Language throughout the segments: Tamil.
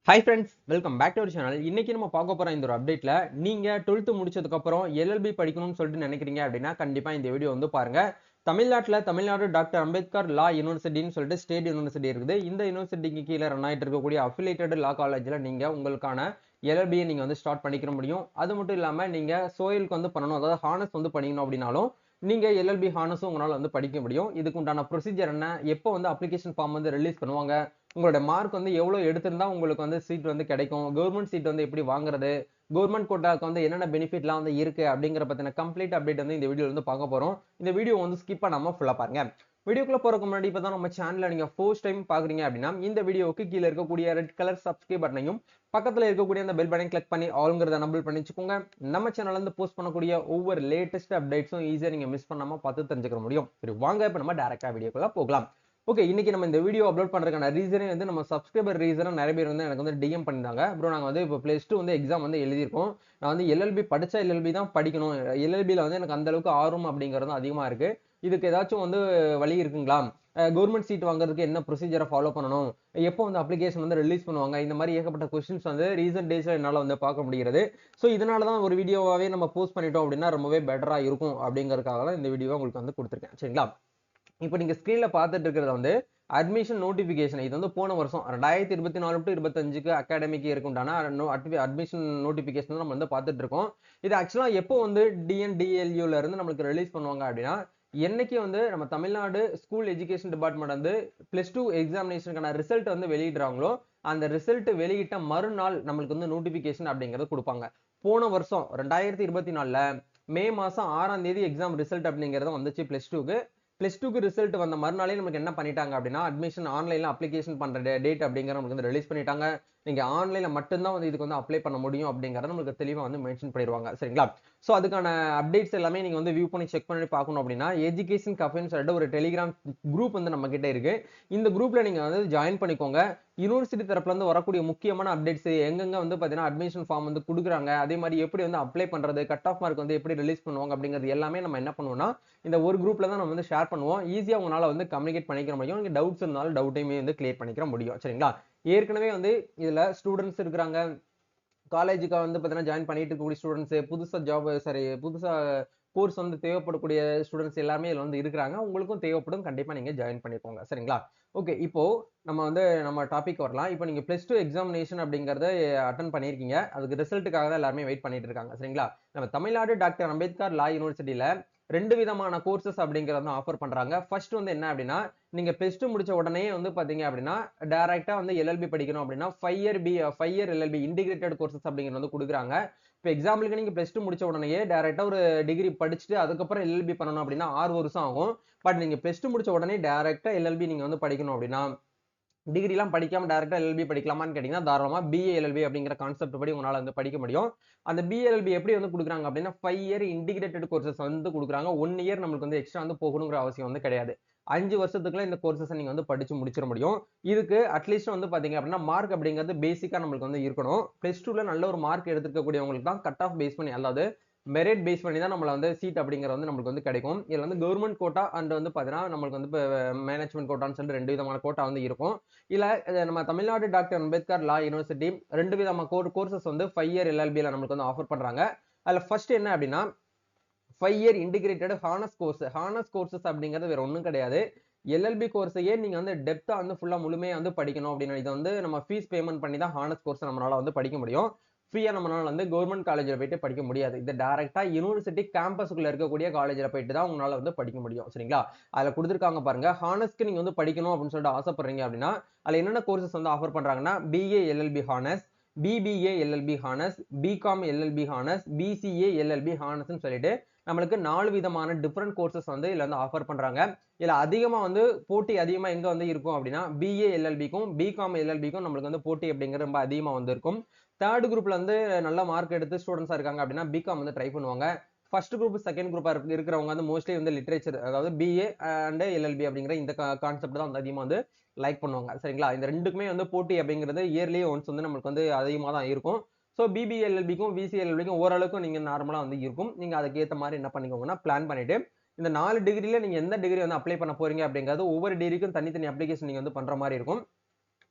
Hi friends, welcome back to our channel. இன்னைக்கு நம்ம பார்க்க போற இந்த ஒரு அப்டேட்ல நீங்க 12th முடிச்சதுக்கு அப்புறம் LLB படிக்கணும்னு சொல்லிட்டு நினைக்கிறீங்க அப்படின்னா கண்டிப்பா இந்த வீடியோ வந்து பாருங்க. தமிழ்நாடு டாக்டர் அம்பேத்கர் லா யூனிவர்சிட்டின்னு சொல்லிட்டு ஸ்டேட் யூனிவர்சிட்டி இருக்குது. இந்த யூனிவர்சிட்டிக்கு கீழே ரன் ஆயிட்டு இருக்கக்கூடிய அஃபிலியேட்டட் லா காலேஜ்ல நீங்க உங்களுக்கான LLB நீங்க வந்து ஸ்டார்ட் பண்ணிக்க முடியும். அது மட்டும் இல்லாம நீங்க சோயிலுக்கு வந்து பண்ணணும், அதாவது ஹானர்ஸ் வந்து படிக்கணும் அப்படின்னாலும் நீங்க LLB ஹானர்ஸும் உங்களால வந்து படிக்க முடியும். இதுக்கு உண்டான ப்ரொசீஜர் என்ன, எப்போ வந்து அப்ளிகேஷன் ஃபார்ம் வந்து ரிலீஸ் பண்ணுவாங்க, உங்களோட மார்க் வந்து எவ்வளவு எடுத்திருந்தா உங்களுக்கு வந்து சீட் வந்து கிடைக்கும், கவர்மெண்ட் சீட் வந்து எப்படி வாங்குறது, கவர்மெண்ட் கோட்டாக்கு வந்து என்னென்ன பெனிஃபிட்லாம் வந்து இருக்கு அப்படிங்கிற பத்தின கம்ப்ளீட் அப்டேட் வந்து இந்த வீடியோல வந்து பார்க்க போறோம். இந்த வீடியோ வந்து ஸ்கிப் பண்ணாம ஃபுல்லா பாருங்க. வீடியோக்குள்ள போறதுக்கு முன்னாடி இப்பதான் நம்ம சேனல்ல நீங்க ஃபர்ஸ்ட் டைம் பாக்குறீங்க அப்படின்னா இந்த வீடியோவுக்கு கீழே இருக்கக்கூடிய ரெட் கலர் சப்ஸ்கிரைப் பட்டனையும் பக்கத்துல இருக்கக்கூடிய அந்த பெல் பட்டனை கிளிக் பண்ணி ஆல்ங்கிறத நம்பிள் பண்ணி வச்சுக்கோங்க. நம்ம சேனல்ல இருந்து போஸ்ட் பண்ணக்கூடிய ஒவ்வொரு லேட்டஸ்ட் அப்டேட்ஸும் ஈஸியா நீங்க மிஸ் பண்ணாம பார்த்து தெரிஞ்சுக்க முடியும். சரி வாங்க இப்ப நம்ம டைரக்டா வீடியோக்குள்ள போகலாம். ஓகே, இன்னைக்கு நம்ம இந்த வீடியோ அப்லோட் பண்றதுக்கான ரீசனே வந்து நம்ம சப்ஸ்கிரைபர் ரீசனா நிறைய பேர் வந்து எனக்கு வந்து டிஎம் பண்ணிருந்தாங்க. ப்ரோ நாங்க வந்து இப்போ +2 வந்து எக்ஸாம் வந்து எழுதியிருக்கோம், நான் வந்து எல்எல்பி படிச்சா எல்எல்பி தான் படிக்கணும், எல்எல்பியில் வந்து எனக்கு அந்த அளவுக்கு ஆர்வம் அப்படிங்கிறது அதிகமா இருக்கு, இதுக்கு ஏதாச்சும் வந்து வழி இருக்குங்களா, கவர்மெண்ட் சீட் வாங்குறதுக்கு என்ன ப்ரொசீஜரை ஃபாலோ பண்ணணும், எப்போ வந்து அப்ளிகேஷன் வந்து ரிலீஸ் பண்ணுவாங்க, இந்த மாதிரி ஏகப்பட்ட கொஸ்டின்ஸ் வந்து ரீசன்ட் டேஸ்ல என்னால் வந்து பார்க்க முடிகிறது. ஸோ இதனால தான் ஒரு வீடியோவாகவே நம்ம போஸ்ட் பண்ணிட்டோம் அப்படின்னா ரொம்பவே பெட்டராக இருக்கும் அப்படிங்கிறதுக்காக தான் இந்த வீடியோ உங்களுக்கு வந்து கொடுத்துருக்கேன். சரிங்களா, இப்போ நீங்க ஸ்கிரீன்ல பார்த்துட்டு இருக்கிறது வந்து அட்மிஷன் நோட்டிபிகேஷன். இது வந்து போன வருஷம் 2024 டு 25க்கு அகாடமிக் இயருக்கு உண்டான அட்மிஷன் நோட்டிபிகேஷன் நம்ம வந்து பார்த்துட்டு இருக்கோம். இது ஆக்சுவலா எப்போ வந்து டிஎன்டிஎல்யூல இருந்து நம்மளுக்கு ரிலீஸ் பண்ணுவாங்க அப்படின்னா, என்னைக்கு வந்து நம்ம தமிழ்நாடு ஸ்கூல் எஜுகேஷன் டிபார்ட்மெண்ட் வந்து +2 எக்ஸாமினேஷனுக்கான ரிசல்ட் வந்து வெளியிடுறாங்களோ அந்த ரிசல்ட் வெளியிட்ட மறுநாள் நம்மளுக்கு வந்து நோட்டிபிகேஷன் அப்படிங்கறது கொடுப்பாங்க. போன வருஷம் 2024ல மே மாசம் 6ஆம் தேதி எக்ஸாம் ரிசல்ட் அப்படிங்கறது வந்துச்சு +2க்கு. +2க்கு ரிசல்ட் வந்த மறுநாளே நமக்கு என்ன பண்ணிட்டாங்க அப்படின்னா அட்மிஷன் ஆன்லைன்ல அப்ளிகேஷன் பண்ற டேட் அப்படிங்கிற நமக்கு வந்து ரிலீஸ் பண்ணிட்டாங்க. நீங்க ஆன்லைன்ல மட்டும்தான் வந்து இதுக்கு வந்து அப்ளை பண்ண முடியும் அப்படிங்கறத நமக்கு தெளிவா வந்து மென்ஷன் பண்ணிடுவாங்க. சரிங்களா, சோ அதுக்கான அப்டேட்ஸ் எல்லாமே நீங்க வந்து வியூ பண்ணி செக் பண்ணி பார்க்கணும் அப்படின்னா எஜுகேஷன் கஃபேன்னு சொல்லிட்டு ஒரு டெலிகிராம் குரூப் வந்து நம்ம கிட்ட இருக்கு. இந்த குரூப்ல நீங்க வந்து ஜாயின் பண்ணிக்கோங்க. யூனிவர்சிட்டி தரப்புல இருந்து வரக்கூடிய முக்கியமான அப்டேட்ஸ், எங்கெங்க வந்து பாத்தீங்கன்னா அட்மிஷன் ஃபார்ம் வந்து கொடுக்குறாங்க, அதே மாதிரி எப்படி வந்து அப்ளை பண்றது, கட் ஆஃப் மார்க் வந்து எப்படி ரிலீஸ் பண்ணுவாங்க அப்படிங்கிறது எல்லாமே நம்ம என்ன பண்ணுவோம்னா இந்த ஒரு குரூப்ல தான் நம்ம வந்து ஷேர் பண்ணுவோம். ஈஸியா உங்களால வந்து கம்யூனிகேட் பண்ணிக்க முடியும். நீங்க டவுட்ஸ் இருந்தாலும் டவுட்டையுமே வந்து கிளியர் பண்ணிக்க முடியும். சரிங்களா, ஏற்கனவே வந்து இதுல ஸ்டூடெண்ட்ஸ் இருக்கிறாங்க, காலேஜுக்கு வந்து பாத்தீங்கன்னா ஜாயின் பண்ணிட்டு இருக்கக்கூடிய ஸ்டூடெண்ட்ஸ், புதுசா ஜாப் புதுசா கோர்ஸ் வந்து தேவைப்படக்கூடிய ஸ்டூடெண்ட்ஸ் எல்லாமே இதுல வந்து இருக்கிறாங்க. உங்களுக்கும் தேவைப்படும், கண்டிப்பா நீங்க ஜாயின் பண்ணிக்கோங்க. சரிங்களா, ஓகே, இப்போ நம்ம வந்து நம்ம டாபிக் வரலாம். இப்போ நீங்க +2 எக்ஸாமினேஷன் அப்படிங்கறத அட்டன் பண்ணிருக்கீங்க, அதுக்கு ரிசல்ட்டுக்காக தான் எல்லாருமே வெயிட் பண்ணிட்டு இருக்காங்க. சரிங்களா, நம்ம தமிழ்நாடு டாக்டர் அம்பேத்கர் லா யூனிவர்சிட்டியில 2 விதமான கோர்சஸ் அப்படிங்கறத ஆஃபர் பண்றாங்க. ஃபர்ஸ்ட் வந்து என்ன அப்படின்னா, நீங்க +2 முடிச்ச உடனே வந்து பாத்தீங்க அப்படின்னா டைரக்டா வந்து LLB படிக்கணும் அப்படின்னா 5 இயர் LLB இன்டிகிரேட்டட் கோர்சஸ் அப்படிங்கிறது வந்து கொடுக்குறாங்க. இப்போ எக்ஸாம்பிளுக்கு நீங்க +2 முடிச்ச உடனே டைரக்டா ஒரு டிகிரி படிச்சுட்டு அதுக்கப்புறம் LLB பண்ணணும் அப்படின்னா 6 வருஷம் ஆகும். பட் நீங்க +2 முடிச்ச உடனே டைரக்டா LLB நீங்க வந்து படிக்கணும் அப்படின்னா டிகிரி எல்லாம் படிக்காம டைரக்டா LLB படிக்கலாமான்னு கேட்டீங்கன்னா தாராளமா BA LLB அப்படிங்கிற கான்செப்ட் படி உங்களால வந்து படிக்க முடியும். அந்த BA LLB எப்படி வந்து கொடுக்குறாங்க அப்படின்னா 5 இயர் இன்டிகிரேட்டட் கோர்சஸ் வந்து கொடுக்குறாங்க. 1 இயர் நம்மளுக்கு வந்து எக்ஸ்ட்ரா வந்து போகணுங்கிற அவசியம் வந்து கிடையாது. 5 வருஷத்துக்குள்ள இந்த கோர்சஸ் நீங்க வந்து படிச்சு முடிச்சிட முடியும். இதுக்கு அட்லீஸ்ட் வந்து பாத்தீங்க அப்படின்னா மார்க் அப்படிங்கிறது பேசிக்கா நம்மளுக்கு வந்து இருக்கணும். +2ல நல்ல ஒரு மார்க் எடுத்துக்கக்கூடியவங்களுக்கு தான் கட் ஆஃப் பேஸ் பண்ணி, அதாவது மெரிட் பேஸ் பண்ணி தான் நம்மள வந்து சீட் அப்படிங்கிறது வந்து நம்மளுக்கு வந்து கிடைக்கும். இதுல வந்து கவர்மெண்ட் கோட்டா அண்ட் வந்து பாத்தீங்கன்னா நம்மளுக்கு வந்து மேனேஜ்மெண்ட் கோட்டான்னு சொல்லிட்டு 2 விதமான கோட்டா வந்து இருக்கும். இல்ல நம்ம தமிழ்நாடு டாக்டர் அம்பேத்கர் லா யூனிவர்சிட்டி 2 விதமான கோர்சஸ் வந்து 5 இயர் LLB ல நமக்கு வந்து ஆஃபர் பண்றாங்க. அதுல ஃபர்ஸ்ட் என்ன அப்படின்னா 5 year integrated honours course. Honours courses அப்படிங்கிறது வேற ஒண்ணும் கிடையாது. LLB கோர்ஸையே நீங்க வந்து டெப்தா வந்து ஃபுல்லா முழுமையா வந்து படிக்கணும் அப்படின்னா இது வந்து நம்ம ஃபீஸ் பேமெண்ட் பண்ணி தான் ஹானர்ஸ் கோர்ஸ் நம்மளால வந்து படிக்க முடியும். ஃப்ரீயா நம்மளால வந்து கவர்மெண்ட் காலேஜ்ல போயிட்டு படிக்க முடியாது. இது டைரக்டா யூனிவர்சிட்டி கேம்பஸ்க்குள்ள இருக்கக்கூடிய காலேஜ்ல போயிட்டு தான் உங்களால வந்து படிக்க முடியும். சரிங்களா, அதுல கொடுத்திருக்காங்க பாருங்க, ஹானர்ஸ்க்கு நீங்க வந்து படிக்கணும் அப்படின்னு சொல்லிட்டு ஆசைப்படுறீங்க அப்படின்னா அதுல என்னென்ன கோர்சஸ் வந்து ஆஃபர் பண்றாங்கன்னா BA LLB honours, BBA LLB honours, BCom LLB honours, BCA LLB ஹானர்ஸ்னு சொல்லிட்டு நம்மளுக்கு 4 விதமான டிஃபரெண்ட் கோர்சஸ் வந்து இதுல வந்து ஆஃபர் பண்றாங்க. இதுல அதிகமா வந்து போட்டி அதிகமா எங்க வந்து இருக்கும் அப்படின்னா BA LLBக்கும் BCom LLBக்கும் நம்மளுக்கு வந்து போட்டி அப்படிங்கிறது ரொம்ப அதிகமா வந்து இருக்கும். தேர்ட் குரூப்ல வந்து நல்ல மார்க் எடுத்து ஸ்டூடெண்ட்ஸா இருக்காங்க அப்படின்னா BCom வந்து ட்ரை பண்ணுவாங்க. ஃபர்ஸ்ட் குரூப் செகண்ட் குரூப்பா இருக்கிறவங்க வந்து மோஸ்ட்லி வந்து லிட்ரேச்சர், அதாவது BA அண்ட் LLB அப்படிங்கிற இந்த கான்செப்ட் தான் வந்து அதிகமா வந்து லைக் பண்ணுவாங்க. சரிங்களா, இந்த ரெண்டுக்குமே வந்து போட்டி அப்படிங்கிறது இயர்லி ஒன்ஸ் வந்து நம்மளுக்கு வந்து அதிகமா தான் இருக்கும். ஸோ BBA LLBக்கும் BCA LLBக்கும் ஓரளவுக்கு நீங்க நார்மலா வந்து இருக்கும். நீங்க அதுக்கு ஏத்த மாதிரி என்ன பண்ணிக்கோங்கன்னா பிளான் பண்ணிட்டு இந்த 4 டிகிரில நீங்க எந்த டிகிரி வந்து அப்ளை பண்ண போறீங்க அப்படிங்கிறது ஒவ்வொரு டிகிரிக்கும் தனித்தனி அப்ளிகேஷன் நீங்க வந்து பண்ற மாதிரி இருக்கும்.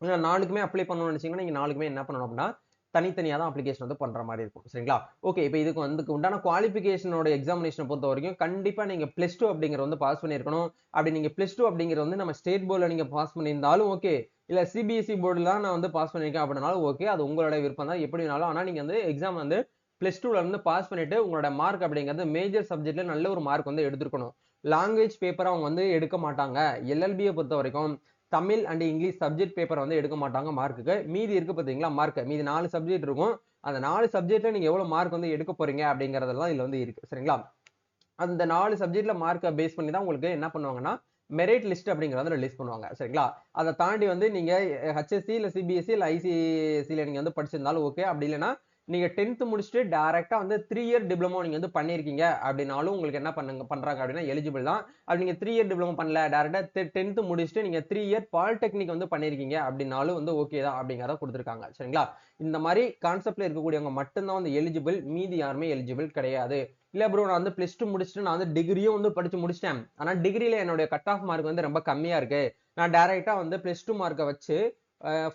இல்ல 4க்குமே அப்ளை பண்ணணும்னு நினைச்சீங்கன்னா நீங்க 4க்குமே என்ன பண்ணணும் அப்படின்னா தனித்தனியா தான் அப்ளிகேஷன் வந்து பண்ற மாதிரி இருக்கும். சரிங்களா? ஓகே. இப்ப இதுக்கு வந்து உண்டான குவாலிஃபிகேஷனோட எக்ஸாமினேஷன பொறுத்தவரைக்கும் கண்டிப்பா நீங்க +2 அப்படிங்கிறது வந்து பாஸ் பண்ணியிருக்கணும். அப்படி நீங்க +2 அப்படிங்கிறது வந்து நம்ம ஸ்டேட் போர்ட்ல நீங்க பாஸ் பண்ணியிருந்தாலும் ஓகே. இல்ல சிபிஎஸ்இ போர்டுல தான் நான் வந்து பாஸ் பண்ணியிருக்கேன் அப்படின்னாலும் ஓகே. அது உங்களோட விருப்பம் தான். எப்படி வேணாலும். ஆனா நீங்க வந்து எக்ஸாம் வந்து +2ல இருந்து பாஸ் பண்ணிட்டு உங்களோட மார்க் அப்படிங்கிறது மேஜர் சப்ஜெக்ட்ல நல்ல ஒரு மார்க் வந்து எடுத்திருக்கணும். லாங்குவேஜ் பேப்பர் அவங்க வந்து எடுக்க மாட்டாங்க. எல்எல்பிய பொறுத்தவரைக்கும் Tamil and English subject paper வந்து எடுக்க மாட்டாங்க மார்க்குக்கு. மீதி இருக்கு பாத்தீங்களா மார்க். மீதி 4 சப்ஜெக்ட் இருக்கும். அந்த 4 சப்ஜெக்ட்ல நீங்க எவ்வளவு மார்க் வந்து எடுக்க போறீங்க அப்படிங்கறதெல்லாம் இதுல வந்து இருக்கு. சரிங்களா? அந்த 4 சப்ஜெக்ட்ல மார்க்க பேஸ் பண்ணி தான் உங்களுக்கு என்ன பண்ணுவாங்கன்னா, மெரிட் லிஸ்ட் அப்படிங்கிறத வந்து ரிலீஸ் பண்ணுவாங்க. சரிங்களா? அத தாண்டி வந்து நீங்க ஹெச்எஸ்சி இல்ல சிபிஎஸ்இ இல்ல ஐசிஎஸ்சில நீங்க வந்து படிச்சிருந்தாலும் ஓகே. அப்படி இல்லன்னா நீங்க 10th முடிச்சுட்டு டைரக்ட்டா வந்து 3 இயர் டிப்ளமோ நீங்க வந்து பண்ணியிருக்கீங்க அப்படின்னாலும் உங்களுக்கு என்ன பண்றாங்க அப்படின்னா எலிஜிபிள் தான். அப்படி நீங்க 3 இயர் டிப்ளமோ பண்ணல டைரக்ட்டா 10th முடிச்சுட்டு நீங்க 3 இயர் பாலிடெக்னிக் வந்து பண்ணியிருக்கீங்க அப்படின்னாலும் வந்து ஓகே தான் அப்படிங்கிறத குடுத்திருக்காங்க. சரிங்களா? இந்த மாரி கான்செப்ட்ல இருக்கக்கூடியவங்க மட்டும் தான் வந்து எலிஜிபிள். மீதி யாருமே எலிஜிபிள் கிடையாது. இல்ல ப்ரோ நான் வந்து +2 முடிச்சுட்டு நான் வந்து டிகிரியும் வந்து படிச்சு முடிச்சிட்டேன். ஆனா டிகிரில என்னுடைய கட் ஆஃப் மார்க் வந்து ரொம்ப கம்மியா இருக்கு. நான் டைரக்ட்டா வந்து +2 மார்க்க வச்சு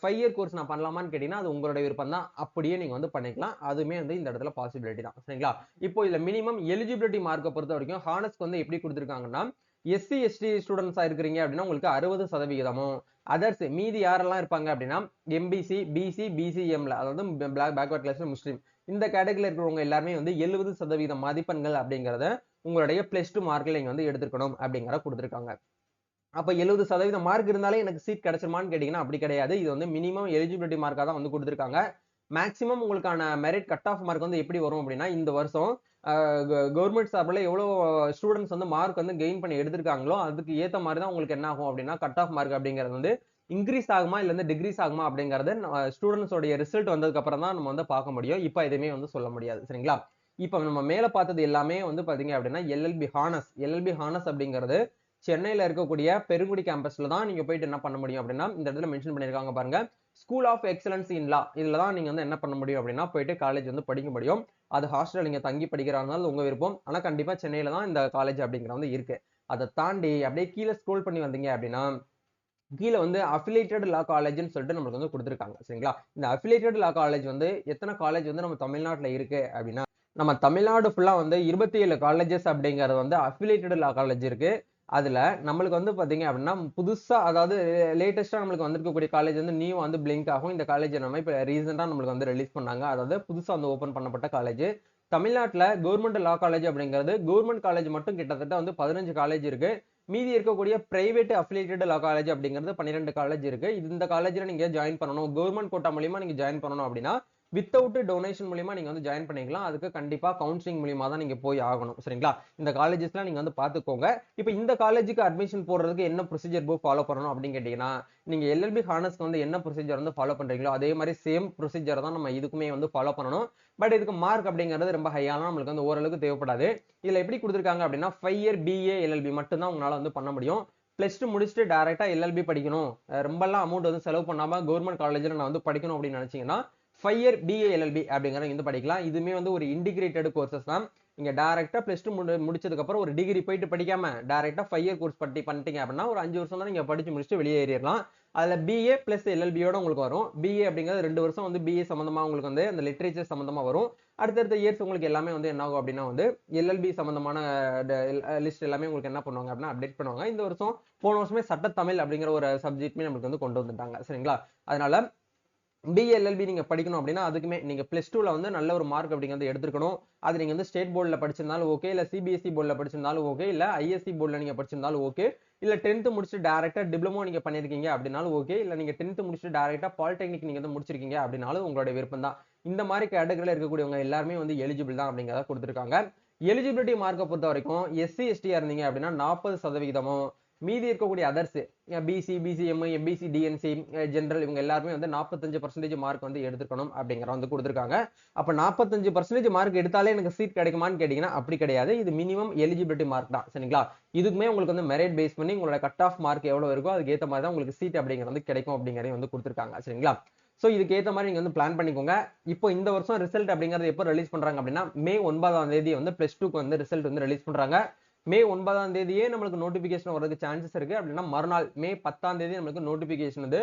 5 இயர் கோர்ஸ் நான் பண்ணலாமான்னு கேட்டீங்கன்னா, அது உங்களுடைய விருப்பம் தான். அப்படியே நீங்க வந்து பண்ணிக்கலாம். அதுவுமே வந்து இந்த இடத்துல பாசிபிலிட்டி தான். சரிங்களா? இப்போ இதுல மினிமம் எலிஜிபிலிட்டி மார்க்க பொறுத்தவரைக்கும் ஹானர்ஸ்க்கு வந்து எப்படி குடுத்திருக்காங்கன்னா, எஸ்சி, எஸ்டி ஸ்டூடண்ட்ஸா இருக்கிறீங்க அப்படின்னா உங்களுக்கு 60% அதர்ஸ் மீதி யாரெல்லாம் இருப்பாங்க அப்படின்னா, எம்பிசி, பிசி, பிசிஎம்ல அதாவது பேக்வர்ட் கிளாஸ் முஸ்லீம் இந்த கேட்டகரியில இருக்கிறவங்க எல்லாருமே வந்து 70% மதிப்பெண்கள் அப்படிங்கிறத உங்களுடைய +2 மார்க்ல நீங்க வந்து எடுத்துக்கணும் அப்படிங்கிறத குடுத்திருக்காங்க. அப்ப 70% மார்க் இருந்தாலே எனக்கு சீட் கிடைச்சிருமான்னு கேட்டீங்கன்னா, அப்படி கிடையாது. இது வந்து மினிமம் எலிஜிபிலிட்டி மார்க்கா தான் வந்து குடுத்திருக்காங்க. மேக்ஸிமம் உங்களுக்கான மெரிட் கட் ஆஃப் மார்க் வந்து எப்படி வரும் அப்படின்னா, இந்த வருஷம் அ கவர்ன்மெண்ட் சார்புல எவ்வளோ ஸ்டூடண்ட்ஸ் வந்து மார்க் வந்து கெயின் பண்ணி எடுத்திருக்காங்களோ, அதுக்கு ஏத்த மாரி தான் உங்களுக்கு என்ன ஆகும் அப்படின்னா, கட் ஆஃப் மார்க் அப்படிங்கிறது வந்து இன்கிரீஸ் ஆகுமா, இல்ல வந்து டிக்ரீஸ் ஆகுமா அப்படிங்கிறது ஸ்டூடண்ட்ஸ் உடைய ரிசல்ட் வந்ததுக்கு அப்புறம் தான் நம்ம வந்து பார்க்க முடியும். இப்ப எதுவுமே வந்து சொல்ல முடியாது. சரிங்களா? இப்ப நம்ம மேல பார்த்தது எல்லாமே வந்து பார்த்தீங்க அப்படின்னா, எல்எல்பி ஹானர்ஸ். எல்எல்பி ஹானர்ஸ் அப்படிங்கிறது சென்னையில இருக்கக்கூடிய பெருங்குடி கேம்பஸ்ல தான் நீங்க போயிட்டு என்ன பண்ண முடியும் அப்படின்னா, இந்த இடத்துல மென்ஷன் பண்ணியிருக்காங்க பாருங்க. ஸ்கூல் ஆஃப் எக்ஸலன்ஸ் இன் லா. இதுல தான் நீங்க வந்து என்ன பண்ண முடியும் அப்படின்னா, போயிட்டு காலேஜ் வந்து படிக்க முடியும். அது ஹாஸ்டல்ல நீங்க தங்கி படிக்கிறதா இருந்தாலும் உங்க விருப்பம். ஆனா கண்டிப்பா சென்னையில தான் இந்த காலேஜ் அப்படிங்கிறது வந்து இருக்கு. அத தாண்டி அப்படியே கீழ ஸ்க்ரோல் பண்ணி வந்தீங்க அப்படின்னா, கீழ வந்து அஃபிலியேட்டட் லா காலேஜ்ன்னு சொல்லிட்டு நம்மளுக்கு வந்து குடுத்திருக்காங்க. சரிங்களா? இந்த அஃபிலியேட்டட் லா காலேஜ் வந்து எத்தன காலேஜ் வந்து நம்ம தமிழ்நாட்டுல இருக்கு அப்படின்னா, நம்ம தமிழ்நாடு ஃபுல்லா வந்து 27 காலேஜஸ் அப்படிங்கிறது வந்து அஃபிலியேட்டட் லா காலேஜ் இருக்கு. அதுல நம்மளுக்கு வந்து பாத்தீங்க அப்படின்னா, புதுசா அதாவது லேட்டஸ்ட்டா நம்மளுக்கு வந்திருக்கக்கூடிய காலேஜ் வந்து நியூவா வந்து பிளிங்க் ஆகும். இந்த காலேஜ் நம்ம இப்ப ரீசென்ட்டா நம்மளுக்கு வந்து ரிலீஸ் பண்ணாங்க. அதாவது புதுசா வந்து ஓப்பன் பண்ணப்பட்ட காலேஜ். தமிழ்நாட்டுல கவர்ன்மெண்ட் லா காலேஜ் அப்படிங்கிறது கவர்ன்மெண்ட் காலேஜ் மட்டும் கிட்டத்தட்ட வந்து 15 காலேஜ் இருக்கு. மீதி இருக்கக்கூடிய பிரைவேட் அஃபிலியேட்டட் லா காலேஜ் அப்படிங்கிறது 12 காலேஜ் இருக்கு. இந்த காலேஜ்ல நீங்க ஜாயின் பண்ணணும். கவர்ன்மெண்ட் கோட்டா மூலியமா நீங்க ஜாயின் பண்ணணும் அப்படின்னா, வித்தவுட் டொனேஷன் மூலியமா நீங்க வந்து ஜாயின் பண்ணிக்கலாம். அதுக்கு கண்டிப்பா கவுன்சிலிங் மூலியமா தான் நீங்க போய் ஆகணும். சரிங்களா? இந்த காலேஜஸ்லாம் நீங்க வந்து பார்த்துக்கோங்க. இப்ப இந்த காலேஜுக்கு அட்மிஷன் போடுறதுக்கு என்ன ப்ரொசீஜர் ப்ரோ ஃபாலோ பண்ணணும் அப்படின்னு கேட்டீங்கன்னா, நீங்க எல்எல்பி ஹானர்ஸ்க்கு வந்து என்ன ப்ரொசீஜர் வந்து ஃபாலோ பண்றீங்களோ, அதே மாரி சேம் ப்ரொசீஜர் தான் நம்ம இதுக்குமே வந்து ஃபாலோ பண்ணணும். பட் இதுக்கு மார்க் அப்படிங்கிறது ரொம்ப ஹையாலாம் நம்மளுக்கு வந்து ஓரளவுக்கு தேவைப்படாது. இதுல எப்படி குடுத்திருக்காங்க அப்படின்னா, 5 இயர் பிஏ, எல்எல்பி மட்டும் தான் உங்களால வந்து பண்ண முடியும். +2 முடிச்சுட்டு டைரக்ட்டா எல்எல்பி படிக்கணும். ரொம்பலாம் அமௌண்ட் வந்து செலவு பண்ணாம கவர்ன்மெண்ட் காலேஜ்ல நான் வந்து படிக்கணும் அப்படின்னு நினைச்சீங்கன்னா, 5 இயர் பிஏ, எல்எல்பி அப்படிங்கிறத வந்து படிக்கலாம். இதுவுமே வந்து ஒரு இன்டிகிரேட்டட் கோர்சஸ் தான். நீங்க டைரக்ட்டா +2 முடிச்சதுக்கு அப்புறம் ஒரு டிகிரி போயிட்டு படிக்காம, டைரக்ட்டா 5 இயர் கோர்ஸ் பண்ணிட்டீங்க அப்படின்னா, ஒரு 5 வருஷம் தான் நீங்க படிச்சு முடிச்சுட்டு வெளியே ஏறிறலாம். அதுல பிஏ பிளஸ் எல்எல்பியோட உங்களுக்கு வரும். பிஏ அப்படிங்கிறது 2 வருஷம் வந்து பிஏ சம்பந்தமா உங்களுக்கு வந்து அந்த லிட்டரேச்சர் சம்பந்தமா வரும். அடுத்தடுத்த இயர்ஸ் உங்களுக்கு எல்லாமே வந்து என்ன ஆகும் அப்படின்னா வந்து எல்எல்பி சம்பந்தமான லிஸ்ட் எல்லாமே உங்களுக்கு என்ன பண்ணுவாங்க அப்படின்னா அப்டேட் பண்ணுவாங்க. இந்த வருஷம் போன வருஷமே சட்டத்தமிழ் அப்படிங்கிற ஒரு சப்ஜெக்ட்மே நமக்கு வந்து கொண்டு வந்துட்டாங்க. சரிங்களா? அதனால பிஎல்எல்பி நீங்க படிக்கணும் அப்படின்னா அதுக்குமே நீங்க +2ல வந்து நல்ல ஒரு மார்க் அப்படிங்கிறது எடுத்துக்கணும். அது நீங்க வந்து ஸ்டேட் போர்டுல படிச்சிருந்தாலும் ஓகே, இல்ல சிபிஎஸ்இ போர்டுல படிச்சிருந்தாலும் ஓகே, இல்ல ஐஎஸ்சி போர்டுல நீங்க படிச்சிருந்தாலும் ஓகே, இல்ல 10th முடிச்சுட்டு டைரக்ட்டா டிப்ளமோ நீங்க பண்ணிருக்கீங்க அப்படின்னாலும் ஓகே, இல்ல நீங்க 10th முடிச்சுட்டு டைரக்ட்டா பாலிடெக்னிக் நீங்க வந்து முடிச்சிருக்கீங்க அப்படின்னாலும் உங்களுடைய விருப்பம் தான். இந்த மாதிரி கேட்டகரியில இருக்கக்கூடியவங்க எல்லாருமே வந்து எலிஜிபிள் தான் அப்படிங்கிறத கொடுத்திருக்காங்க. எலிஜிபிலிட்டி மார்க்கை பொறுத்த வரைக்கும் எஸ்சி எஸ்டியா இருந்தீங்க அப்படின்னா 40% மீதி இருக்கக்கூடிய others BC, BCM, MBC, DNC, general இவங்க எல்லாருமே வந்து 45% மார்க் வந்து எடுத்துக்கணும் அப்படிங்கிற வந்து கொடுத்திருக்காங்க. அப்ப 45% மார்க் எடுத்தாலே எனக்கு சீட் கிடைக்குமான்னு கேட்டீங்கன்னா அப்படி கிடையாது. இது மினிமம் எலிஜிபிலிட்டி மார்க் தான். சரிங்களா? இதுக்குமே உங்களுக்கு வந்து மெரிட் பேஸ் பண்ணி உங்களோட கட் ஆஃப் மார்க் எவ்வளவு இருக்கோ அதுக்கு ஏத்த மாதிரி தான் உங்களுக்கு சீட் அப்படிங்கிறது வந்து கிடைக்கும் அப்படிங்கறதையும் வந்து கொடுத்திருக்காங்க. சரிங்களா? சோ இதுக்கு ஏத்த மாதிரி நீங்க வந்து பிளான் பண்ணிக்கோங்க. இப்போ இந்த வருஷம் ரிசல்ட் அப்படிங்கறது எப்போ ரிலீஸ் பண்றாங்க அப்படின்னா மே 9ஆம் தேதி வந்து +2க்கு வந்து ரிசல்ட் வந்து ரிலீஸ் பண்றாங்க. மே 9ஆம் தேதியே நம்மளுக்கு நோட்டிபிகேஷன் வரதுக்கு சான்சஸ் இருக்கு. அப்படின்னா மறுநாள் மே 10ஆம் தேதி நம்மளுக்கு நோட்டிபிகேஷன் வந்து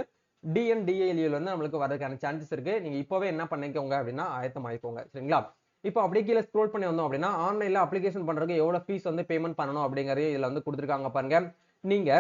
டிஎன்டிஏஎல்யூல வந்து நம்மளுக்கு வரதுக்கான சான்சஸ் இருக்கு. நீங்க இப்பவே என்ன பண்ணிக்கோங்க அப்படின்னா ஆயத்தமாயிக்கோங்க. சரிங்களா? இப்போ அப்படியே கீழே ஸ்க்ரோல் பண்ணி வந்தோம் அப்படின்னா ஆன்லைன்ல அப்ளிகேஷன் பண்றதுக்கு எவ்வளவு ஃபீஸ் வந்து பேமெண்ட் பண்ணணும் அப்படிங்கறதையும் இதுல வந்து கொடுத்துருக்காங்க பாருங்க. நீங்க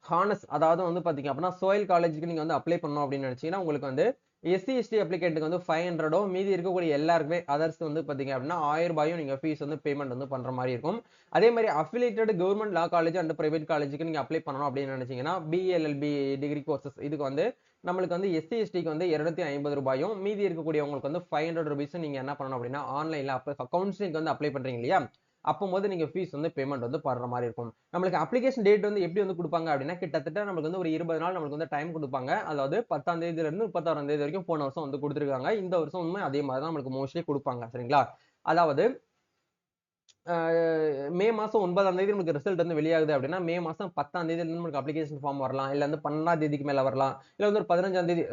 ஹானஸ் அதாவது வந்து பாத்தீங்க அப்படின்னா சோயில் காலேஜுக்கு நீங்க வந்து அப்ளை பண்ணணும் அப்படின்னு நினைச்சீங்கன்னா உங்களுக்கு வந்து எஸ்சி/எஸ்டி அப்ளிகேட்டுக்கு வந்து 500 மீதி இருக்கக்கூடிய எல்லாருக்குமே அதர்ஸ் வந்து பாத்தீங்க அப்படின்னா 1000 ரூபாயும் நீங்க ஃபீஸ் வந்து பேமெண்ட் வந்து பண்ற மாதிரி இருக்கும். அதே மாதிரி affiliated government law college and private காலேஜுக்கு நீங்க அப்ளை பண்ணணும் அப்படின்னு நினைச்சீங்கன்னா பிஎல்எல்பி டிகிரி கோர்சஸ் இதுக்கு வந்து நம்மளுக்கு வந்து எஸ்சி/எஸ்டிக்கு வந்து 250 ரூபாயும் மீதி இருக்கக்கூடியவங்களுக்கு வந்து 500 ருபீஸும் நீங்க என்ன பண்ணணும் அப்படின்னா ஆன்லைன்ல கவுன்சிலிங் வந்து அப்ளை பண்றீங்க இல்லையா, அப்போது நீங்க ஃபீஸ் வந்து பேமெண்ட் வந்து பண்ற மாதிரி இருக்கும். நம்மளுக்கு அப்ளிகேஷன் டேட் வந்து எப்படி வந்து கொடுப்பாங்க அப்படின்னா கிட்டத்தட்ட நமக்கு வந்து ஒரு 20 நாள் நமக்கு வந்து டைம் கொடுப்பாங்க. அதாவது 10ஆம் தேதியில இருந்து 36ஆம் தேதி வரைக்கும் போன வருஷம் வந்து கொடுத்துருக்காங்க. இந்த வருஷமுமே அதே மாதிரி தான் நம்மளுக்கு மோஸ்ட்லி கொடுப்பாங்க. சரிங்களா? அதாவது மே மாசம் 9ஆம் தேதி நமக்கு ரிசல்ட் வந்து வெளியாகுது அப்படின்னா மே மாசம் 10ஆம் தேதியில இருந்து நமக்கு அப்ளிகேஷன் ஃபார்ம் வரலாம், இல்ல வந்து 12ஆம் தேதிக்கு மேல வரலாம், இல்ல வந்து ஒரு 15ஆம் தேதி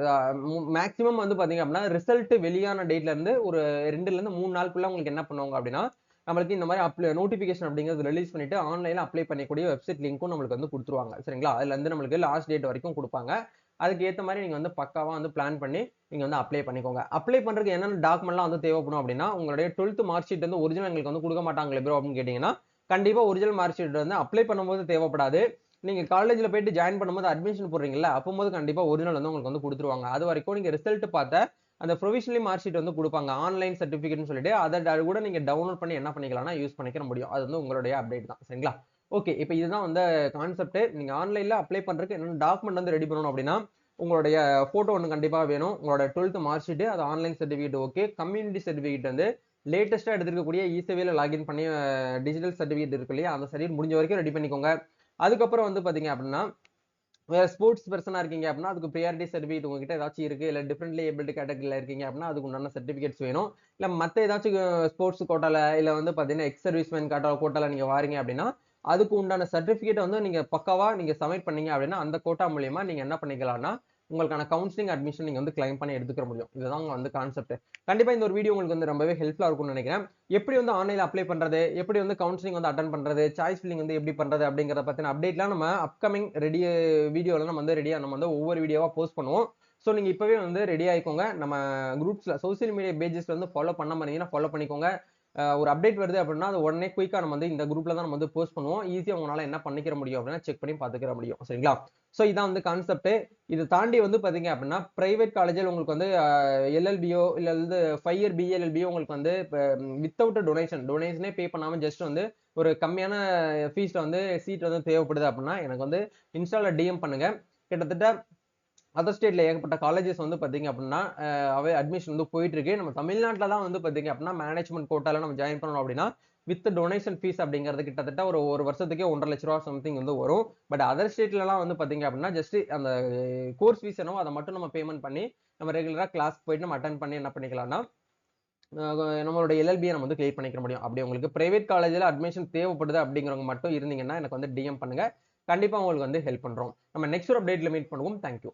மேக்ஸிமம் வந்து பாத்தீங்க அப்படின்னா ரிசல்ட் வெளியான டேட்ல இருந்து ஒரு 2ல இருந்து 3 நாளுக்குள்ள உங்களுக்கு என்ன பண்ணுவாங்க அப்படின்னா நம்மளுக்கு இந்த மாதிரி நோட்டிபிகேஷன் அப்படிங்கிறது ரிலீஸ் பண்ணிட்டு ஆன்லைன்ல அப்ளை பண்ணக்கூடிய வெப்சைட் லிங்க்கும் நம்மளுக்கு வந்து கொடுத்துருவாங்க. சரிங்களா? அதுல இருந்து நம்மளுக்கு லாஸ்ட் டேட் வரைக்கும் கொடுப்பாங்க. அதுக்கு ஏத்த மாதிரி நீங்க வந்து பக்காவா வந்து பிளான் பண்ணி நீங்க வந்து அப்ளை பண்ணிக்கோங்க. அப்ளை பண்றதுக்கு என்னென்ன டாக்குமெண்ட்லாம் வந்து தேவைப்படும் அப்படின்னா உங்களுடைய 12th மார்க் ஷீட் வந்து ஒரிஜினல் எங்களுக்கு வந்து கொடுக்க மாட்டாங்களே ப்ரோ அப்படின்னு கேட்டீங்கன்னா கண்டிப்பா ஒரிஜினல் மார்க் ஷீட் வந்து அப்ளை பண்ணும்போது தேவைப்படாது. நீங்க காலேஜ்ல போயிட்டு ஜாயின் பண்ணும்போது அட்மிஷன் போடுறீங்கல்ல அப்போது கண்டிப்பா ஒரிஜினல் வந்து உங்களுக்கு வந்து கொடுத்துருவாங்க. அது வரைக்கும் நீங்க ரிசல்ட் பார்த்த அந்த ப்ரொவிஷனலி மார்க் ஷீட் வந்து கொடுப்பாங்க. ஆன்லைன் சர்டிபிகேட்னு சொல்லிட்டு அதை கூட நீங்க டவுன்லோட் பண்ணி என்ன பண்ணிக்கலாம்னா யூஸ் பண்ணிக்க முடியும். அது வந்து உங்களுடைய அப்டேட் தான். சரிங்களா? ஓகே, இப்போ இதுதான் வந்து கான்செப்ட். நீங்க ஆன்லைன்ல அப்ளை பண்றதுக்கு என்னென்ன டாக்குமெண்ட் வந்து ரெடி பண்ணணும் அப்படின்னா உங்களுடைய போட்டோ ஒன்று கண்டிப்பா வேணும். உங்களோட 12th மார்க் ஷீட், அது online certificate okay. Community certificate வந்து லேட்டஸ்டா எடுத்துருக்கக்கூடிய இசேவையில லாகின் பண்ணி டிஜிட்டல் சர்டிபிகேட் இருக்கு இல்லையா, அந்த சர்டிபிகேட் முடிஞ்ச வரைக்கும் ரெடி பண்ணிக்கோங்க. அதுக்கப்புறம் வந்து பாத்தீங்க அப்படின்னா வேற ஸ்போர்ட்ஸ் பர்சனா இருக்கீங்க அப்படின்னா அதுக்கு ப்ரியாரிட்டி சர்டிபிகேட் உங்ககிட்ட ஏதாச்சும் இருக்கு, இல்ல டிஃபரெண்ட்லி ஏபிள்டு கேட்டகரியில இருக்கீங்க அப்படின்னா அதுக்கு உண்டான சர்டிபிகேட்ஸ் வேணும். இல்ல மத்த ஏதாச்சும் ஸ்போர்ட்ஸ் கோட்டால இல்ல வந்து பாத்தீங்கன்னா எக்ஸ் சர்வீஸ்மேன் கோட்டால நீங்க வாரீங்க அப்படின்னா அதுக்கு உண்டான சர்டிபிகேட் வந்து நீங்க பக்காவா நீங்க சப்மிட் பண்ணீங்க அப்படின்னா அந்த கோட்டா மூலியமா நீங்க என்ன பண்ணிக்கலாம்னா உங்களுக்கான கவுன்சிலிங் அட்மிஷன் நீங்க வந்து கிளைம் பண்ணி எடுத்துக்க முடியும். இதுதான் வந்து கான்செப்ட். கண்டிப்பா இந்த ஒரு வீடியோ உங்களுக்கு வந்து ரொம்பவே ஹெல்ப்ஃபுல்லா இருக்கும்னு நினைக்கிறேன். எப்படி வந்து ஆன்லைன்ல அப்ளை பண்றது, எப்படி வந்து கவுன்சிலிங் வந்து அட்டெண்ட் பண்றது, சாய்ஸ் ஃபில்லிங் வந்து எப்படி பண்றது அப்படிங்கறத பத்தின அப்டேட்லாம் நம்ம அப்கமிங் வீடியோல நம்ம வந்து ஒவ்வொரு வீடியோவா போஸ்ட் பண்ணுவோம். சோ நீங்க இப்பவே வந்து ரெடி ஆயிக்கோங்க. நம்ம குரூப்ஸ்ல சோசியல் மீடியா பேஜஸ்ல வந்து ஃபாலோ பண்ண பண்ணீங்கன்னா ஃபாலோ பண்ணிக்கோங்க. ஒரு அப்டேட் வருது அப்படின்னா அது உடனே குயிக்கா நம்ம வந்து இந்த குரூப்ல தான் நம்ம வந்து போஸ்ட் பண்ணுவோம். ஈஸியா உங்களால என்ன பண்ணிக்கிற முடியும் அப்படின்னா செக் பண்ணி பாத்துக்கிற முடியும். சரிங்களா? சோ இதான் வந்து கான்செப்ட். இது தாண்டி வந்து பாத்தீங்க அப்படின்னா பிரைவேட் காலேஜில் உங்களுக்கு வந்து எல்எல்பியோ இல்ல வந்து 5 இயர் பிஎல்எல்பியோ உங்களுக்கு வந்து வித்தவுட் டொனேஷனே பே பண்ணாம ஜஸ்ட் வந்து ஒரு கம்மியான ஃபீஸ்ல வந்து சீட் வந்து தேவைப்படுது அப்படின்னா எனக்கு வந்து இன்ஸ்டால டிஎம் பண்ணுங்க. கிட்டத்தட்ட அதர் ஸ்டேட்ல ஏகப்பட்ட காலேஜஸ் வந்து பாத்தீங்க அப்படின்னா அட்மிஷன் வந்து போயிட்டு இருக்கு. நம்ம தமிழ்நாட்டுல தான் வந்து பாத்தீங்க அப்படின்னா மேனேஜ்மெண்ட் கோட்டால நம்ம ஜாயின் பண்ணணும் அப்படின்னா வித் டொனேஷன் ஃபீஸ் அப்படிங்கிறது கிட்டத்தட்ட ஒரு வருஷத்துக்கே 1.5 லட்ச ரூபா சம்திங் வந்து வரும். பட் அதர் ஸ்டேட்ல எல்லாம் வந்து பாத்தீங்க அப்படின்னா ஜஸ்ட் அந்த கோர்ஸ் ஃபீஸ் என்னவோ அதை மட்டும் நம்ம பேமெண்ட் பண்ணி நம்ம ரெகுலரா கிளாஸ் போயிட்டு நம்ம அட்டன் பண்ணி என்ன பண்ணிக்கலாம்னா நம்மளோட எல்எல்பியை நம்ம வந்து கிளியர் பண்ணிக்க முடியும். அப்படி உங்களுக்கு பிரைவேட் காலேஜ்ல அட்மிஷன் தேவைப்படுது அப்படிங்கிறவங்க மட்டும் இருந்தீங்கன்னா எனக்கு வந்து டிஎம் பண்ணுங்க. கண்டிப்பா உங்களுக்கு வந்து ஹெல்ப் பண்றோம். நம்ம நெக்ஸ்ட் ஒரு அப்டேட்ல மீட் பண்ணுவோம். தேங்க்யூ.